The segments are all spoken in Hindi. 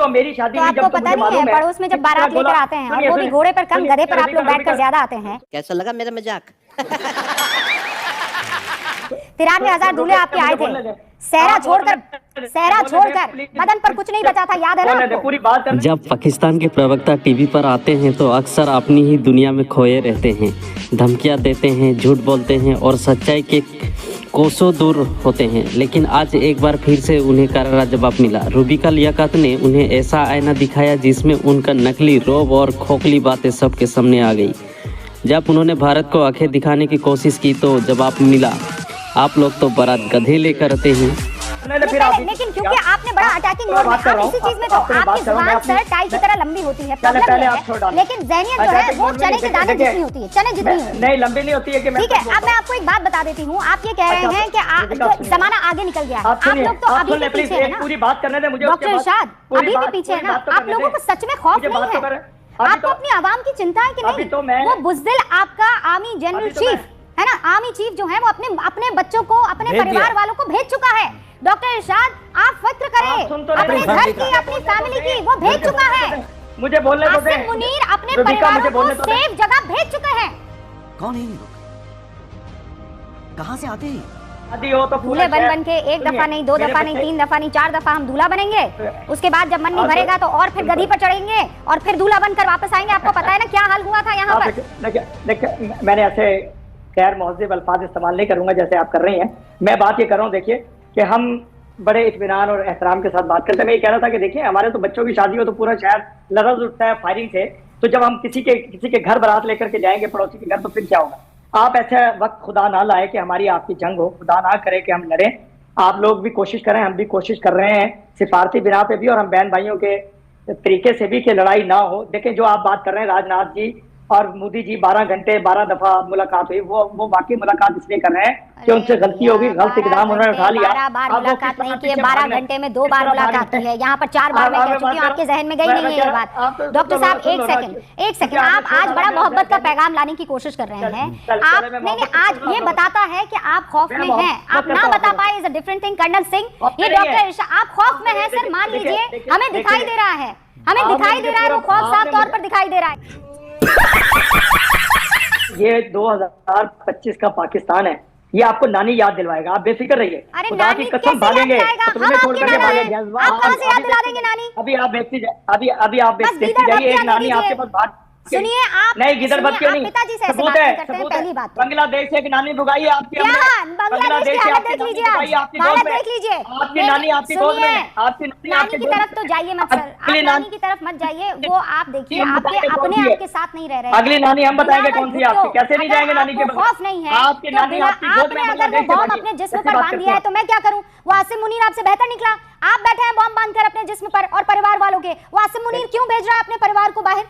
तो मेरी शादी तो आपको पता नहीं है, पड़ोस में जब बारात लेकर आते हैं और वो भी घोड़े पर कम गधे पर आप लोग बैठकर ज्यादा आते हैं। कैसा लगा मेरा मजाक? 93,000 दूल्हे आपके आए थे, सहरा छोड़कर बदन पर कुछ नहीं बचा था, याद है ना आपको? पूरी बात कर। जब पाकिस्तान के प्रवक्ता टीवी पर आते हैं तो अक्सर अपनी ही दुनिया में खोए रहते हैं, धमकियां देते हैं, झूठ बोलते हैं और सच्चाई के कोसों दूर होते हैं। लेकिन आज एक बार फिर से उन्हें करारा जवाब मिला। रूबिका लियाकत ने उन्हें ऐसा आईना दिखाया जिसमें उनका नकली रोब और खोखली बातें सबके सामने आ गई। जब उन्होंने भारत को आंखें दिखाने की कोशिश की तो जवाब मिला, आप लोग तो बारात गधे लेकर आते हैं। लेकिन क्योंकि आपने बड़ा अटैकिंग मोड में, आप इसी चीज में तो आपकी जुबान सर टाई की तरह लंबी होती है, प्रॉब्लम है, लेकिन ज़हनियत जो है वो चने के दाने जितनी होती है, चने जितनी होती है। नहीं, लंबी नहीं होती है कि ठीक है। अब मैं आपको एक बात बता देती हूँ, आप ये कह रहे हैं कि जमाना आगे निकल गया है, आप लोग तो अभी भी पीछे हैं ना। पूरी बात करने दें मुझे। डॉक्टर इरशाद अभी भी पीछे है ना, आप लोगों को सच में खौफ नहीं है? आपको अपनी आवाम की चिंता है कि नहीं? वो बुज़दिल आपका आर्मी जनरल चीफ है ना, आर्मी चीफ जो है वो अपने बच्चों को, अपने परिवार वालों को भेज चुका है। डॉक्टर इरशाद आप फिक्र करें, अपने घर की, अपनी फैमिली की, वो भेज चुका है। मुझे बोलने दो। आसिम मुनीर अपने परिवार को सेफ जगह भेज चुके हैं। कौन है ये लोग? कहाँ से आते हैं? दूल्हे बन के एक दफा नहीं, दो दफा नहीं, तीन दफा नहीं, 4 दफा हम दूल्हा बनेंगे। उसके बाद जब मन नहीं भरेगा तो और फिर गधी पर चढ़ेंगे और फिर दूल्हा बनकर वापस आएंगे। आपको पता है ना क्या हाल हुआ था यहाँ पर? मैंने ऐसे गैर महज़िब अल्फाज इस्तेमाल नहीं करूंगा जैसे आप कर रही हैं। मैं बात ये कर रहा हूँ, देखिए कि हम बड़े इत्मीनान और एहतराम के साथ बात करते हैं। मैं ये कह रहा था कि देखिए हमारे तो बच्चों की शादी हो तो पूरा शहर लरज़ उठता है फायरिंग से, तो जब हम किसी के घर बारात लेकर के जाएंगे पड़ोसी के घर तो फिर क्या होगा? आप ऐसा वक्त खुदा ना लाए कि हमारी आपकी जंग हो, खुदा ना करे कि हम लड़ें। आप लोग भी कोशिश करें, हम भी कोशिश कर रहे हैं सिफारती बिना पे भी, और हम बहन भाइयों के तरीके से भी कि लड़ाई ना हो। देखें जो आप बात कर रहे हैं, राजनाथ जी और मोदी जी 12 घंटे 12 दफा मुलाकात हुई, वो वाकई मुलाकात इसलिए कर रहे हैं कि उनसे गलती होगी, गलत इकदाम उन्होंने उठा लिया। 12 बार मुलाकात नहीं की है, 12 घंटे में 2 बार मुलाकात की है। यहाँ पर 4 बार मैं कह चुकी हूँ, आपके जहन में गई नहीं है ये बात। डॉक्टर साहब एक सेकंड, आप आज बड़ा मोहब्बत का पैगाम लाने की कोशिश कर रहे हैं। आप नहीं, आज ये बताता है कि आप खौफ में हैं। आप ना बता पाए is a different thing. Colonel Singh, ये डॉक्टर इरशाद आप खौफ में हैं सर, मान लीजिए, हमें दिखाई दे रहा है, हमें दिखाई दे रहा है, वो खौफ साफ तौर पर दिखाई दे रहा है। ये 2025 का पाकिस्तान है, ये आपको नानी याद दिलवाएगा, आप बेफिक्र रहिए। खुदा की कसम भागेंगे, तुम्हें छोड़ करके भागेंगे। आप कहां से याद दिला देंगे नानी? अभी आप देखती जाइए, एक नानी आपके पास भाग। सुनिए आप नहीं, गिदर बच के नहीं, पिताजी से ऐसे बात करते हैं। पहली बात बांग्लादेश से एक नानी भगाई आपकी, बांग्लादेश की हालत देख लीजिए, हालत देख लीजिए। आपकी नानी आपकी गोद में, आपकी नानी की तरफ तो जाइए मत सर, आप नानी की तरफ मत जाइए। वो आप देखिए, आपके अपने आपके साथ नहीं रह रहे। अगली नानी हम बताएंगे कौन सी आपकी, कैसे नहीं जाएंगे नानी के बगैर? खौफ नहीं है आपकी नानी आपकी गोद में, अगर वो बॉम्ब अपने जिस्म पर बांध दिया है तो मैं क्या करूं? वो आसिम मुनीर आपसे बेहतर निकला। आप बैठे हैं बॉम्ब बांधकर अपने जिस्म पर और परिवार वालों के। वो आसिम मुनीर क्यों भेज रहा है अपने परिवार को बाहर?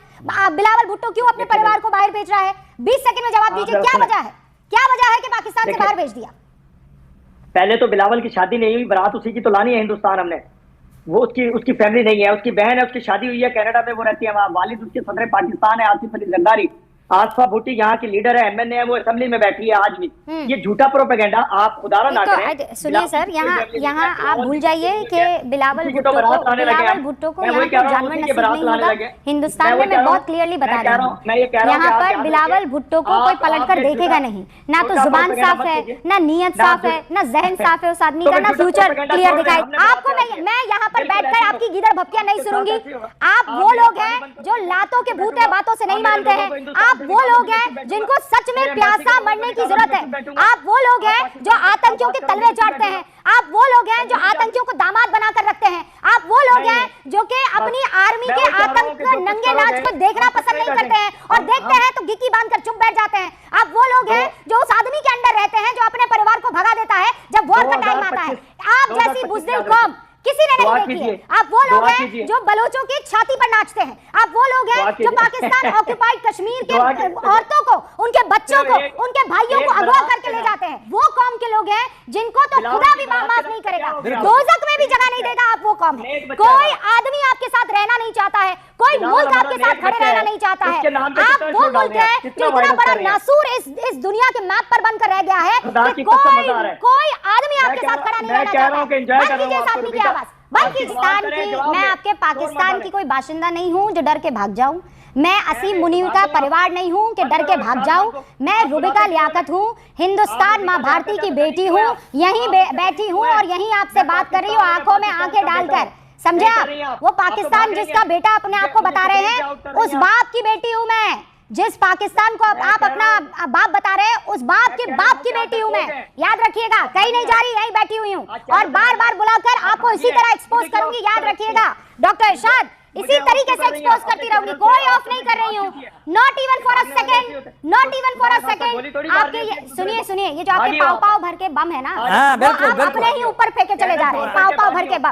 बिलावल भुट्टो क्यों अपने परिवार को बाहर भेज रहा है? 20 सेकंड में जवाब दीजिए, क्या वजह है? क्या वजह है कि पाकिस्तान से बाहर भेज दिया? पहले तो बिलावल की शादी नहीं हुई, बारात उसी की तो लानी है हिंदुस्तान हमने। वो उसकी फैमिली नहीं है, उसकी बहन है, उसकी शादी हुई है कनाडा में, वो रहती है वहाँ। वालिद उसके सदर पाकिस्तान है, आसिफ अली जरदारी। आसफा भुट्टी यहाँ की लीडर है, MNA है, वो असेंबली में बैठी है आज भी। ये झूठा प्रोपेगेंडा आप खुदारा ना करें। सुनिए सर, यहाँ आप भूल जाइए कि बिलावल भुट्टो को यहाँ जानवर नसीब नहीं होगा। हिंदुस्तान में मैं बहुत क्लियरली बता रहा हूँ, यहाँ पर बिलावल भुट्टो को कोई पलट कर देखेगा नहीं। ना तो जुबान साफ है, ना नीयत साफ है, ना जहन साफ है उस आदमी का, ना फ्यूचर क्लियर दिखाई। आपको मैं यहाँ पर बैठकर आपकी गिदड़ भपकियां नहीं सुनूंगी। आप वो लोग हैं जो लातों के भूत है, बातों से नहीं मानते हैं। आप वो लोग हैं जिनको सच में प्यासा मरने की जरूरत है। आप वो लोग हैं जो आतंकियों के तलवे चाटते हैं। आप वो लोग हैं जो आतंकियों को दामाद बनाकर रखते हैं। आप वो लोग हैं जो कि अपनी आर्मी के आतंक नंगे नाच को देखना पसंद नहीं करते हैं और देखते हैं तो गिकी बांधकर चुप बैठ जाते हैं। आप वो लोग हैं जो उस आदमी के अंडर रहते हैं जो अपने परिवार को भगा देता है जब वॉर का टाइम आता है। आप जैसी बुज़दिल कौम किसी ने नहीं देखी है। आप वो लोग हैं जो बलोचों की छाती पर नाचते हैं। आप वो लोग हैं जो पाकिस्तान ऑक्युपाइड कश्मीर के औरतों को, उनके बच्चों को, उनके भाइयों को अगवा करके ले जाते हैं। वो कौम के लोग हैं जिनको तो खुदा भी माफ नहीं करेगा, दोज़ख में भी जगह नहीं देगा। आप वो कौम है। कोई आदमी आपके साथ रहना नहीं चाहता है, कोई मुल्क आपके साथ खड़े रहना नहीं चाहता है। आप वो मुल्क है जो इतना बड़ा नासूर इस दुनिया के मैप पर बनकर रह गया है कि कोई आदमी आपके साथ खड़ा नहीं रहना चाहता है। बल्किस्तान की, मैं आपके पाकिस्तान की कोई बाशिंदा नहीं हूँ जो डर के भाग जाऊं। मैं असीम मुनीर का परिवार नहीं हूँ कि डर के भाग जाऊं। मैं रुबिका लियाकत हूँ, हिंदुस्तान माँ भारती की बेटी हूँ, यहीं बैठी हूँ और यहीं आपसे बात कर रही हूँ आंखों में आंखें डालकर। समझे आप? वो पाकिस्तान जिसका बेटा अपने आप को बता रहे हैं, उस बाप की बेटी हूँ मैं। जिस पाकिस्तान को आप अपना बाप बता रहे हैं, उस बाप की बेटी हूँ मैं। याद रखिएगा, कहीं नहीं जा रही, यहीं बैठी हुई हूँ और बार बार बुलाकर आपको इसी तरह एक्सपोज करूंगी। याद रखिएगा डॉक्टर इरशाद, इसी तरीके से एक्सपोज करती रहूंगी, कोई ऑफ नहीं कर रही हूँ। Not even for a second, not even for a second. आपके सुनिए, ये जो आपके पाव भर के बम है ना, बिल्कुल, आप अपने ही ऊपर फेंके चले जा रहे हैं, पाव भर के बम।